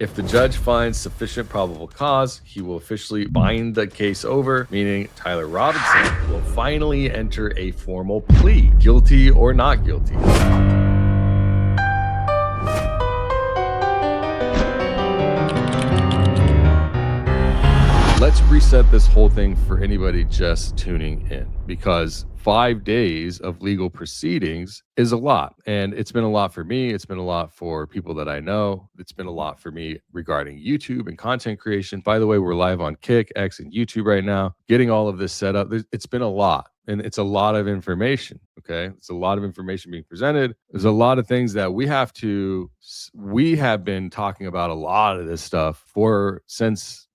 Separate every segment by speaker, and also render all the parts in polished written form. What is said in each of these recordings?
Speaker 1: If the judge finds sufficient probable cause, he will officially bind the case over, meaning Tyler Robinson will finally enter a formal plea, guilty or not guilty. Let's reset this whole thing for anybody just tuning in, because 5 days of legal proceedings is a lot. And it's been a lot for me. It's been a lot for people that I know. It's been a lot for me regarding YouTube and content creation. By the way, we're live on Kick, X, and YouTube right now. Getting all of this set up, it's been a lot. And it's a lot of information, okay? It's a lot of information being presented. There's a lot of things that we have been talking about a lot of this stuff since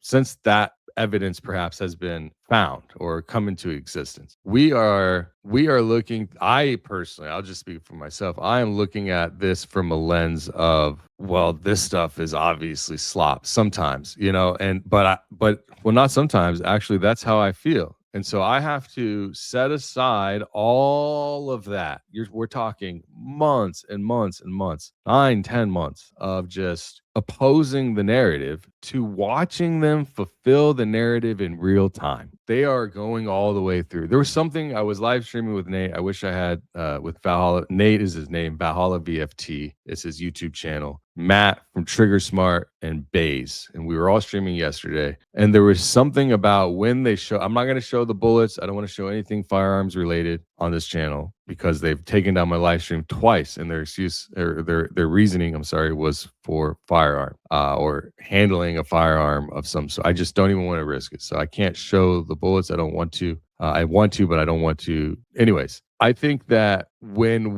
Speaker 1: that evidence perhaps has been found or come into existence. We are looking, I personally, I'll just speak for myself, I am looking at this from a lens of, well, this stuff is obviously slop sometimes, but not sometimes, actually, that's how I feel. And so I have to set aside all of that. We're talking months and months and months, 9-10 months of just opposing the narrative to watching them fulfill the narrative in real time. They are going all the way through. There was something I was live streaming with Nate. I wish I had with Valhalla. Nate is his name. Valhalla VFT is his YouTube channel. Matt from Trigger Smart and Baze. And we were all streaming yesterday. And there was something about when they show, I'm not going to show the bullets. I don't want to show anything firearms related on this channel because they've taken down my live stream twice, and their excuse or their reasoning, was for firearm or handling a firearm of some sort. I just don't even want to risk it. So I can't show the bullets. I don't want to. I want to, but I don't want to. Anyways, I think that when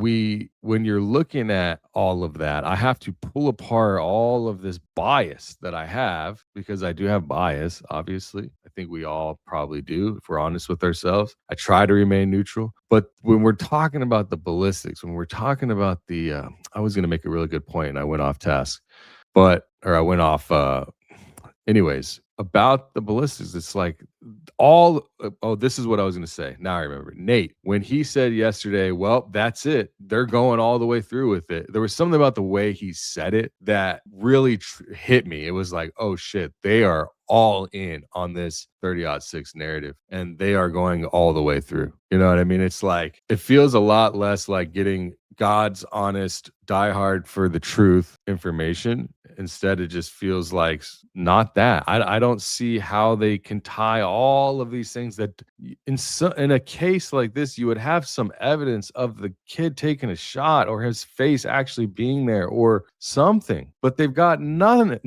Speaker 1: you're looking at all of that, I have to pull apart all of this bias that I have, because I do have bias, obviously. I think we all probably do, if we're honest with ourselves. I try to remain neutral. But when we're talking about the ballistics, when we're talking about I was going to make a really good point and I went off task, anyways, about the ballistics, it's like this is what I was going to say. Now I remember. Nate, when he said yesterday, well, that's it, they're going all the way through with it, there was something about the way he said it that really hit me. It was like, oh shit, they are all in on this 30-06 narrative and they are going all the way through. You know what I mean? It's like, it feels a lot less like getting God's honest, diehard for the truth information. Instead, it just feels like not that. I don't see how they can tie all of these things that in a case like this, you would have some evidence of the kid taking a shot or his face actually being there or something, but they've got none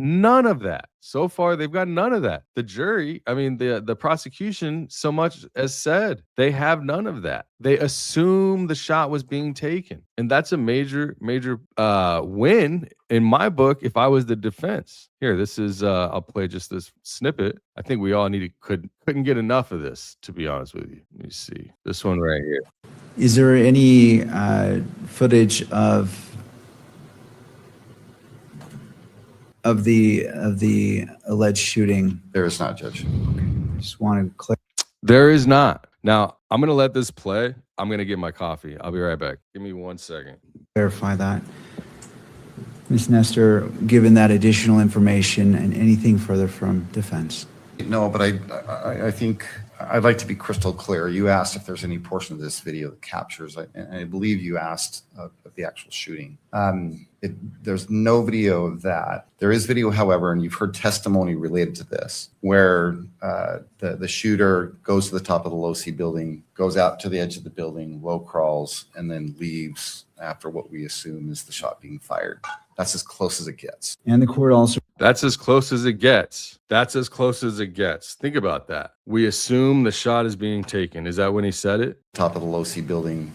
Speaker 1: of that. So far, they've got none of that. The jury, the prosecution so much as said they have none of that. They assume the shot was being taken. And that's a major win in my book if I was the defense. Here, this is, I'll play just this snippet. I think we all couldn't get enough of this, to be honest with you. Let me see. This one right here.
Speaker 2: Is there any footage of the alleged shooting?
Speaker 3: There is not, Judge.
Speaker 2: Okay. Just wanted to click.
Speaker 1: There is not. Now, I'm going to let this play. I'm going to get my coffee. I'll be right back. Give me 1 second.
Speaker 2: Verify that. Ms. Nestor, given that additional information and anything further from defense?
Speaker 3: No, but I think I'd like to be crystal clear. You asked if there's any portion of this video that captures, and I believe you asked of the actual shooting. There's no video of that. There is video, however, and you've heard testimony related to this, where the shooter goes to the top of the Losi building, goes out to the edge of the building, low crawls, and then leaves after what we assume is the shot being fired. That's as close as it gets.
Speaker 2: And the court also...
Speaker 1: That's as close as it gets. That's as close as it gets. Think about that. We assume the shot is being taken. Is that when he said it?
Speaker 3: Top of the Losi building,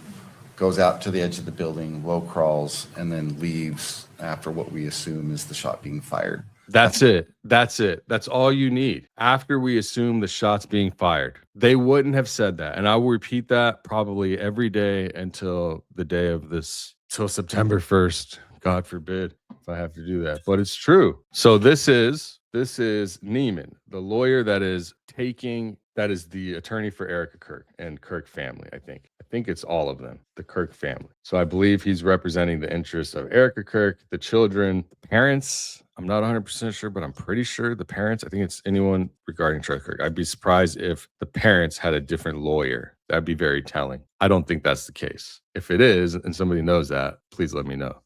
Speaker 3: goes out to the edge of the building, low crawls, and then leaves after what we assume is the shot being fired.
Speaker 1: That's it. That's it. That's all you need. After we assume the shot's being fired. They wouldn't have said that. And I will repeat that probably every day until the day of this, till September 1st. God forbid if I have to do that. But it's true. So this is Neiman, the lawyer that is taking That is the attorney for Erika Kirk and Kirk family, I think. I think it's all of them, the Kirk family. So I believe he's representing the interests of Erika Kirk, the children, the parents. I'm not 100% sure, but I'm pretty sure the parents, I think it's anyone regarding Charlie Kirk. I'd be surprised if the parents had a different lawyer. That'd be very telling. I don't think that's the case. If it is, and somebody knows that, please let me know.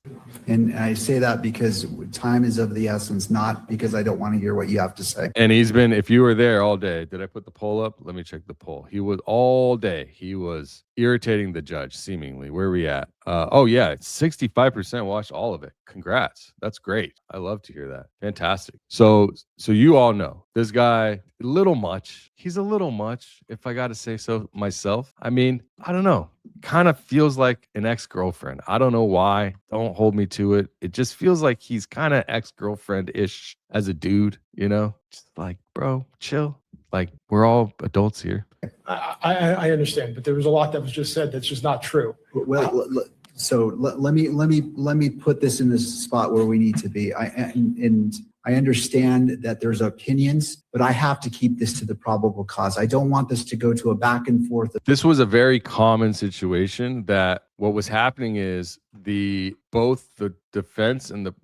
Speaker 2: And I say that because time is of the essence, not because I don't want to hear what you have to say.
Speaker 1: And he's been, if you were there all day, did I put the poll up? Let me check the poll. He was all day. He was irritating the judge, seemingly. Where are we at? Oh, yeah. 65% watched all of it. Congrats. That's great. I love to hear that. Fantastic. So you all know this guy, a little much. He's a little much, if I got to say so myself. I mean, I don't know. Kind of feels like an ex-girlfriend. I don't know why. Don't hold me to it. It just feels like he's kind of ex-girlfriend-ish as a dude, you know? Just like, bro, chill. Like, we're all adults here.
Speaker 4: I understand, but there was a lot that was just said that's just not true.
Speaker 2: Well, so let me put this in this spot where we need to be. I understand that there's opinions, but I have to keep this to the probable cause. I don't want this to go to a back and forth.
Speaker 1: This was a very common situation that what was happening is both the defense and the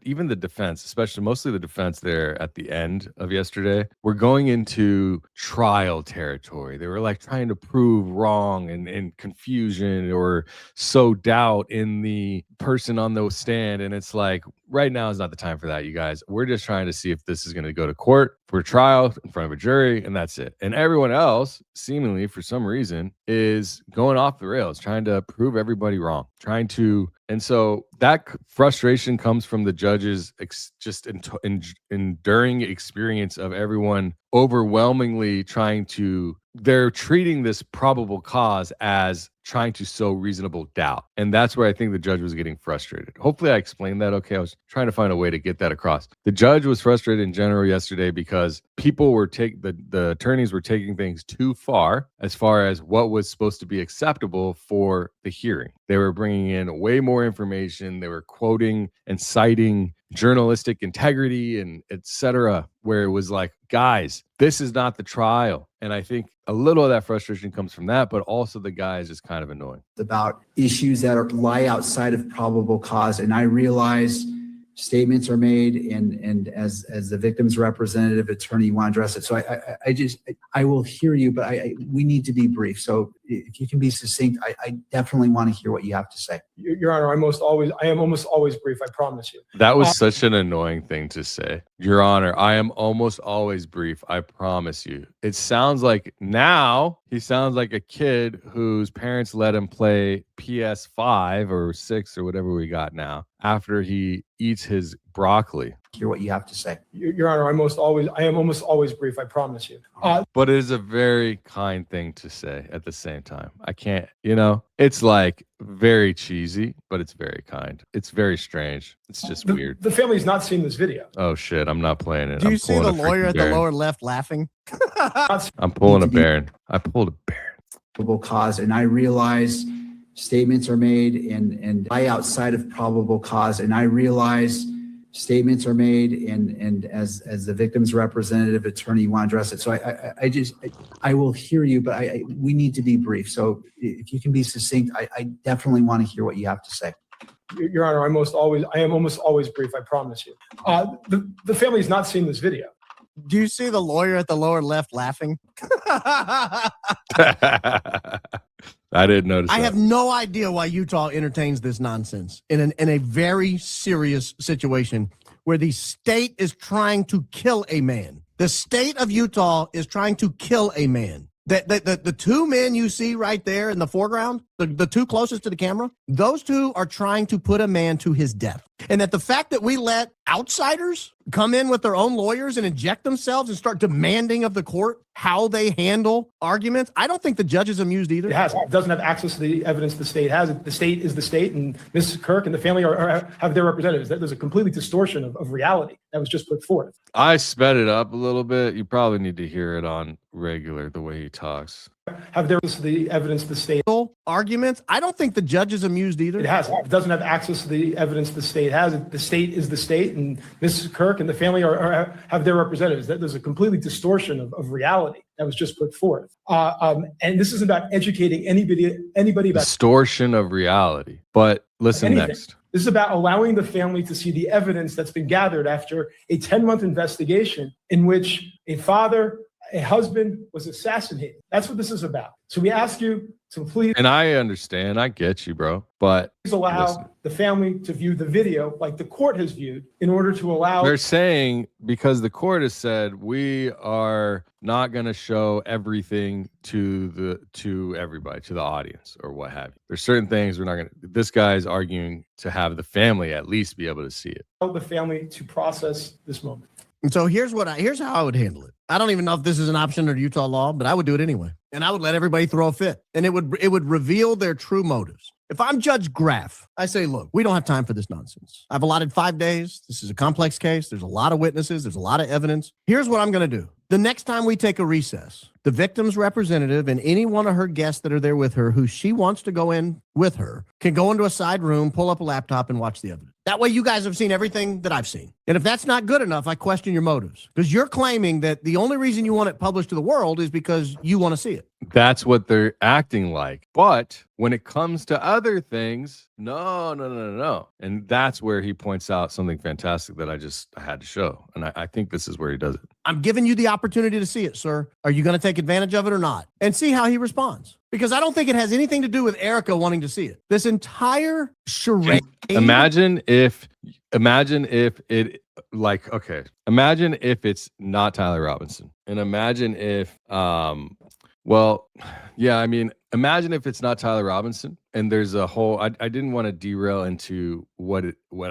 Speaker 1: even the defense, especially mostly the defense there at the end of yesterday, were going into trial territory. They were like trying to prove wrong and confusion or sow doubt in the person on the stand. And it's like, right now is not the time for that, you guys. We're just trying to see if this is going to go to court for trial in front of a jury, and that's it. And everyone else, seemingly for some reason, is going off the rails, trying to prove everybody wrong, and so that frustration comes from the judge's enduring experience of everyone overwhelmingly they're treating this probable cause as trying to sow reasonable doubt. And that's where I think the judge was getting frustrated. Hopefully I explained that okay. I was trying to find a way to get that across. The judge was frustrated in general yesterday because people were the attorneys were taking things too far as what was supposed to be acceptable for the hearing. They were bringing in way more information. They were quoting and citing journalistic integrity and etc., where it was like, guys, this is not the trial. And I think a little of that frustration comes from that, but also the guy is just kind of annoying.
Speaker 2: About issues that lie outside of probable cause. And I realize statements are made, and as the victim's representative attorney, you want to address it. So I will hear you, but we need to be brief. So if you can be succinct, I definitely want to hear what you have to say.
Speaker 4: Your Honor, I am almost always brief, I promise you.
Speaker 1: That was such an annoying thing to say. Your Honor, I am almost always brief, I promise you. It sounds like now he sounds like a kid whose parents let him play PS5 or 6 or whatever we got now after he eats his broccoli.
Speaker 2: Hear what you have to say.
Speaker 4: Your Honor, I am almost always brief, I promise you.
Speaker 1: But it is a very kind thing to say at the same time. I can't, it's like very cheesy, but it's very kind. It's very strange. It's just weird.
Speaker 4: The family's not seen this video.
Speaker 1: Oh shit, I'm not playing it.
Speaker 5: Do you see the lawyer at the lower left laughing?
Speaker 1: I'm pulling a Baron. I pulled a Baron.
Speaker 2: Probable cause, and I realize statements are made and lie outside of probable cause, and I realize statements are made, and as the victim's representative attorney, you want to address it. So I will hear you, but we need to be brief. So if you can be succinct, I definitely want to hear what you have to say.
Speaker 4: Your Honor, I am almost always brief, I promise you. The family's not seen this video.
Speaker 5: Do you see the lawyer at the lower left laughing?
Speaker 1: I didn't notice that.
Speaker 5: I have no idea why Utah entertains this nonsense in a very serious situation where the state is trying to kill a man. The state of Utah is trying to kill a man. The two men you see right there in the foreground, the two closest to the camera, those two are trying to put a man to his death. And that the fact that we let outsiders come in with their own lawyers and inject themselves and start demanding of the court how they handle arguments, I don't think the judge is amused either.
Speaker 4: It doesn't have access to the evidence the state has. The state is the state, and Mrs. Kirk and the family have their representatives. There's a completely distortion of reality that was just put forth.
Speaker 1: I sped it up a little bit. You probably need to hear it on regular, the way he talks.
Speaker 4: have there was the evidence the state
Speaker 5: Arguments. I don't think the judge is amused either.
Speaker 4: it has. It doesn't have access to the evidence the state has. The state is the state, and Mrs. Kirk and the family have their representatives. There's a completely distortion of reality that was just put forth. And this is about educating anybody about
Speaker 1: Distortion of reality. But listen
Speaker 4: anything.
Speaker 1: next.
Speaker 4: This is about allowing the family to see the evidence that's been gathered after a 10-month investigation in which a father, a husband was assassinated. That's what this is about. So we ask you to please
Speaker 1: And I understand. I get you, bro. But
Speaker 4: allow
Speaker 1: listen.
Speaker 4: the family to view the video like the court has viewed in order to allow.
Speaker 1: They're saying because the court has said we are not going to show everything to everybody, to the audience or what have you. There's certain things we're not going to. This guy's arguing to have the family at least be able to see it.
Speaker 4: The family to process this moment.
Speaker 5: And so here's how I would handle it. I don't even know if this is an option under Utah law, but I would do it anyway. And I would let everybody throw a fit. And it would reveal their true motives. If I'm Judge Graff, I say, look, we don't have time for this nonsense. I've allotted 5 days. This is a complex case. There's a lot of witnesses. There's a lot of evidence. Here's what I'm going to do. The next time we take a recess, the victim's representative and any one of her guests that are there with her who she wants to go in with her can go into a side room, pull up a laptop, and watch the evidence. That way you guys have seen everything that I've seen. And if that's not good enough, I question your motives. Because you're claiming that the only reason you want it published to the world is because you want to see it.
Speaker 1: That's what they're acting like. But when it comes to other things, no. And that's where he points out something fantastic that I had to show. And I think this is where he does it.
Speaker 5: I'm giving you the opportunity to see it, sir. Are you going to take advantage of it or not? And see how he responds. Because I don't think it has anything to do with Erika wanting to see it. This entire charade.
Speaker 1: Imagine if it imagine if it's not Tyler Robinson. And imagine if imagine if it's not Tyler Robinson and there's a whole, I didn't want to derail into what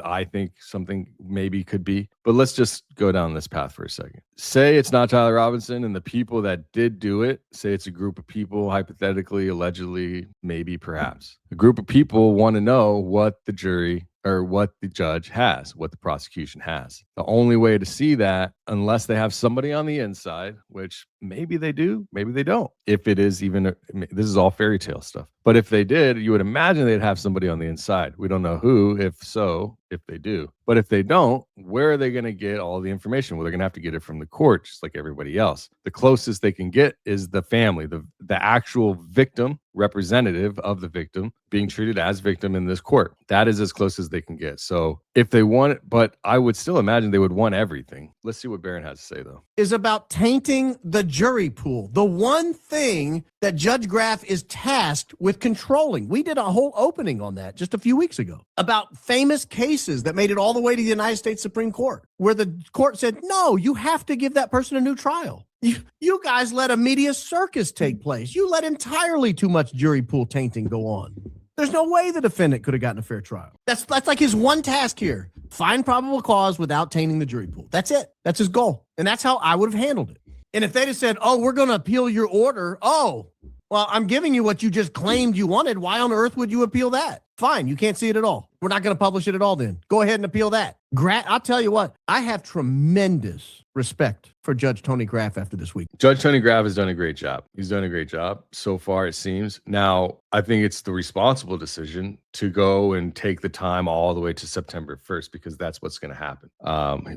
Speaker 1: I think something maybe could be, but let's just go down this path for a second. Say it's not Tyler Robinson and the people that did do it, say it's a group of people, hypothetically, allegedly, maybe, perhaps. A group of people want to know what the jury or what the judge has, what the prosecution has. The only way to see that, unless they have somebody on the inside, which maybe they do, maybe they don't. If it is even, this is all fairy tale stuff. But if they did, you would imagine they'd have somebody on the inside. We don't know who, if they do. But if they don't, where are they going to get all the information? Well, they're going to have to get it from the court, just like everybody else. The closest they can get is the family, the actual victim, representative of the victim being treated as victim in this court. That is as close as they can get. So if they want it, but I would still imagine they would want everything. Let's see what Barron has to say, though.
Speaker 5: Is about tainting the jury pool. The one thing that Judge Graff is tasked with controlling. We did a whole opening on that just a few weeks ago about famous cases that made it all the way to the United States Supreme Court, where the court said, no, you have to give that person a new trial. You guys let a media circus take place. You let entirely too much jury pool tainting go on. There's no way the defendant could have gotten a fair trial. That's like his one task here. Find probable cause without tainting the jury pool. That's it. That's his goal. And that's how I would have handled it. And if they'd have said, oh, we're going to appeal your order. Oh, well, I'm giving you what you just claimed you wanted. Why on earth would you appeal that? Fine. You can't see it at all. We're not going to publish it at all then. Go ahead and appeal that. I'll tell you what, I have tremendous respect for Judge Tony Graff after this week.
Speaker 1: Judge Tony Graff has done a great job. He's done a great job so far, it seems. Now, I think it's the responsible decision to go and take the time all the way to September 1st, because that's what's going to happen.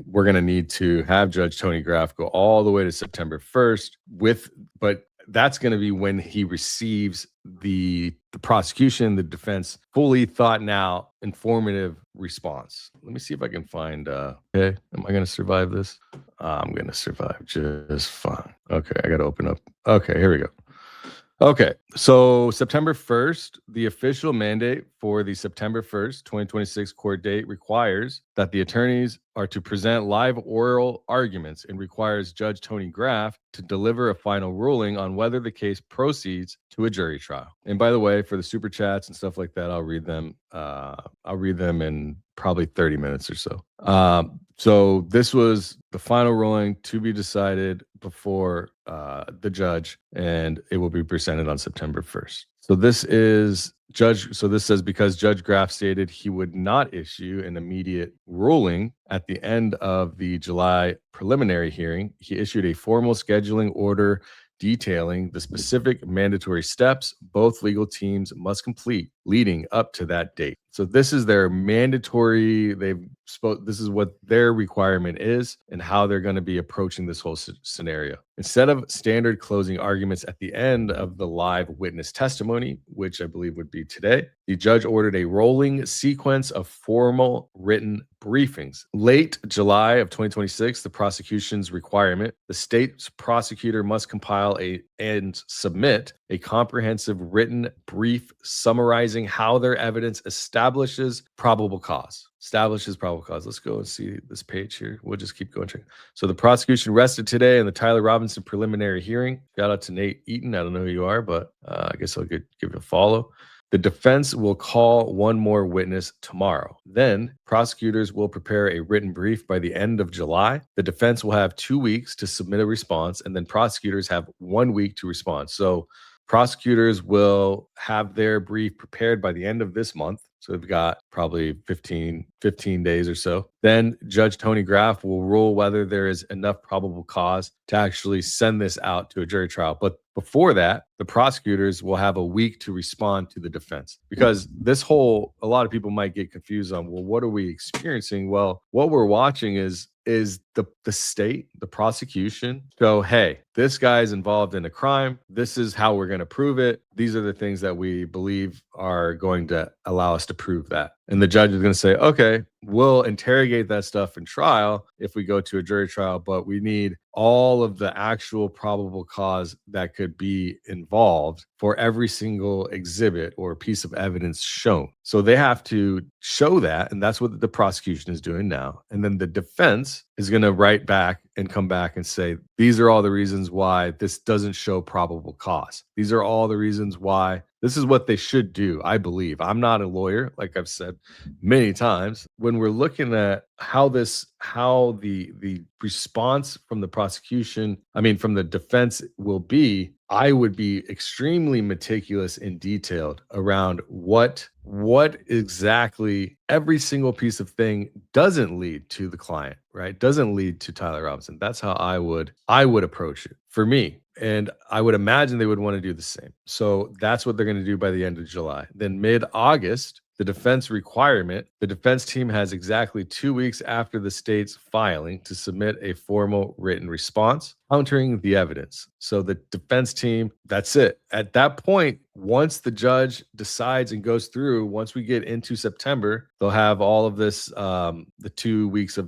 Speaker 1: We're going to need to have Judge Tony Graff go all the way to September 1st but that's going to be when he receives the prosecution, the defense, fully thought out, informative response. Let me see if I can find, okay, am I going to survive this? I'm going to survive just fine. Okay, I got to open up. Okay, here we go. Okay, so September 1st, the official mandate for the September 1st, 2026 court date requires that the attorneys are to present live oral arguments and requires Judge Tony Graff to deliver a final ruling on whether the case proceeds to a jury trial. And by the way, for the super chats and stuff like that, I'll read them in probably 30 minutes or so. So this was the final ruling to be decided before the judge, and it will be presented on September 1st. So this says because Judge Graff stated he would not issue an immediate ruling at the end of the July preliminary hearing, he issued a formal scheduling order detailing the specific mandatory steps both legal teams must complete leading up to that date. So this is their mandatory, this is what their requirement is and how they're going to be approaching this whole scenario. Instead of standard closing arguments at the end of the live witness testimony, which I believe would be today, the judge ordered a rolling sequence of formal written briefings. Late July of 2026, the prosecution's requirement, the state's prosecutor must compile and submit a comprehensive written brief summarizing how their evidence establishes probable cause. Let's go and see this page here. We'll just keep going. So the prosecution rested today in the Tyler Robinson preliminary hearing. Shout out to Nate Eaton. I don't know who you are, but I guess I'll give you a follow. The defense will call one more witness tomorrow. Then prosecutors will prepare a written brief by the end of July. The defense will have 2 weeks to submit a response, and then prosecutors have 1 week to respond. So prosecutors will have their brief prepared by the end of this month. So we've got probably 15 days or so. Then Judge Tony Graff will rule whether there is enough probable cause to actually send this out to a jury trial. But before that, the prosecutors will have a week to respond to the defense, because a lot of people might get confused on, well, what are we experiencing? Well, what we're watching is the state, the prosecution go, hey, this guy's involved in a crime. This is how we're going to prove it. These are the things that we believe are going to allow us to prove that. And the judge is going to say, okay, we'll interrogate that stuff in trial if we go to a jury trial, but we need all of the actual probable cause that could be involved for every single exhibit or piece of evidence shown. So they have to show that, and that's what the prosecution is doing now. And then the defense is going to write back and come back and say, these are all the reasons why this doesn't show probable cause. These are all the reasons why this is what they should do, I believe. I'm not a lawyer, like I've said many times. When we're looking at how the response from the from the defense will be, I would be extremely meticulous and detailed around what exactly every single piece of thing doesn't lead to the client, right? Doesn't lead to Tyler Robinson. That's how I would approach it for me. And I would imagine they would want to do the same. So that's what they're going to do by the end of July. Then mid-August, the defense team has exactly 2 weeks after the state's filing to submit a formal written response countering the evidence. So the defense team, that's it. At that point, once the judge decides and goes through, once we get into September, they'll have all of this, the 2 weeks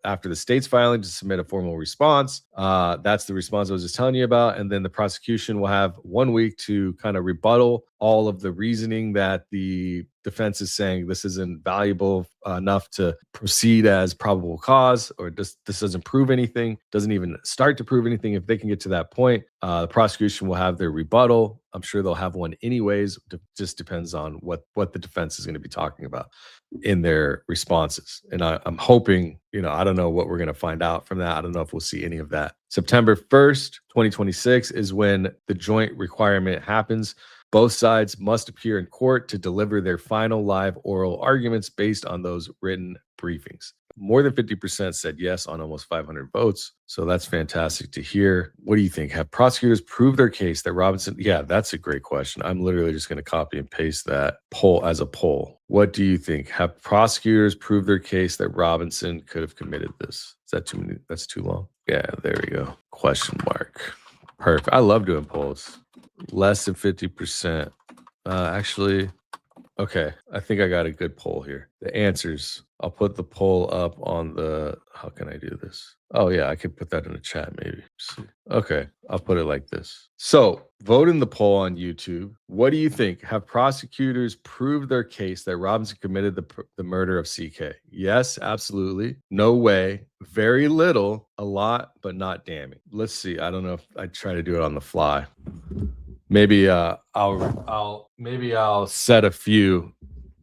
Speaker 1: after the state's filing to submit a formal response. That's the response I was just telling you about. And then the prosecution will have 1 week to kind of rebuttal all of the reasoning that the defense is saying this isn't valuable enough to proceed as probable cause, or this doesn't prove anything, doesn't even start to prove anything. If they can get to that point, the prosecution will have their rebuttal. I'm sure they'll have one anyways. It just depends on what the defense is going to be talking about in their responses. And I'm hoping, I don't know what we're going to find out from that. I don't know if we'll see any of that. September 1st, 2026 is when the joint requirement happens. Both sides must appear in court to deliver their final live oral arguments based on those written briefings. More than 50% said yes on almost 500 votes. So that's fantastic to hear. What do you think? Have prosecutors proved their case that Robinson? Yeah, that's a great question. I'm literally just going to copy and paste that poll as a poll. What do you think? Have prosecutors proved their case that Robinson could have committed this? Is that too many? That's too long. Yeah, there we go. Question mark. Perfect. I love doing polls. Less than 50%. Actually, okay. I think I got a good poll here. The answers. I'll put the poll up on how can I do this? Oh yeah, I could put that in the chat maybe. Okay, I'll put it like this. So vote in the poll on YouTube. What do you think? Have prosecutors proved their case that Robinson committed the murder of CK? Yes, absolutely. No way. Very little. A lot, but not damning. Let's see. I don't know if I try to do it on the fly. Maybe I'll set a few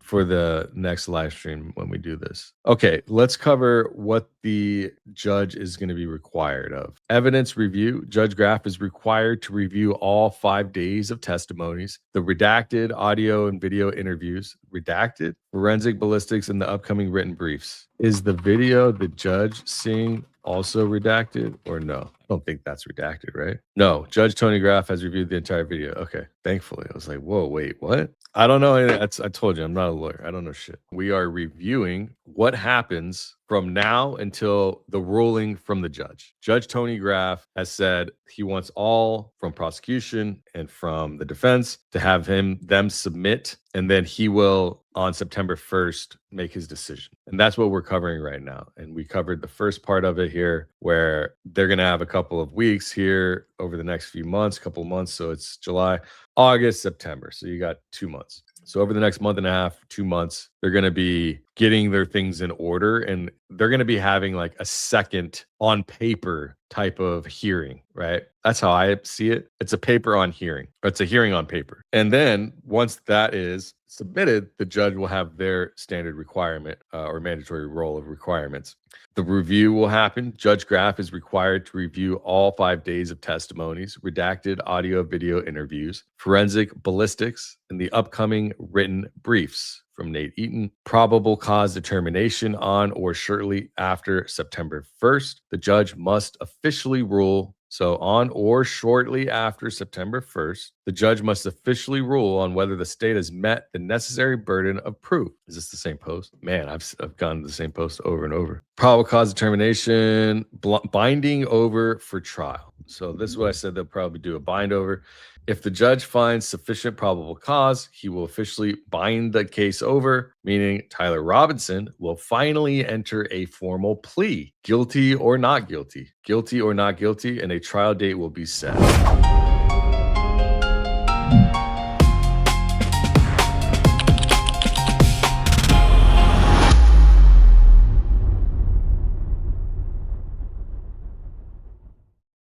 Speaker 1: for the next live stream when we do this. Okay, let's cover what the judge is going to be required of. Evidence review. Judge Graff is required to review all 5 days of testimonies, the redacted audio and video interviews, redacted, forensic ballistics, and the upcoming written briefs. Is the video the judge seeing also redacted or no? don't think that's redacted, right? No, Judge Tony Graff has reviewed the entire video. Okay, thankfully. I was like, whoa, wait, what? I don't know. I told you, I'm not a lawyer. I don't know shit. We are reviewing what happens from now until the ruling from the judge. Judge Tony Graff has said he wants all from prosecution and from the defense to have them submit, and then he will on September 1st make his decision. And that's what we're covering right now. And we covered the first part of it here, where they're going to have a couple of weeks here over the next few months, couple of months. So it's July, August, September. So you got 2 months. So over the next month and a half, 2 months, they're going to be getting their things in order, and they're going to be having like a second on paper type of hearing, right? That's how I see it. It's a paper on hearing. It's a hearing on paper. And then once that is submitted, the judge will have their standard requirement or mandatory role of requirements. The review will happen. Judge Graff is required to review all 5 days of testimonies, redacted audio, video interviews, forensic ballistics, and the upcoming written briefs from Nate Eaton. Probable cause determination on or shortly after September 1st. The judge must officially rule. So on or shortly after September 1st, the judge must officially rule on whether the state has met the necessary burden of proof. Is this the same post? Man, I've gone to the same post over and over. Probable cause determination, binding over for trial. So this is what I said, they'll probably do a bind over. If the judge finds sufficient probable cause, he will officially bind the case over, meaning Tyler Robinson will finally enter a formal plea, guilty or not guilty, and a trial date will be set.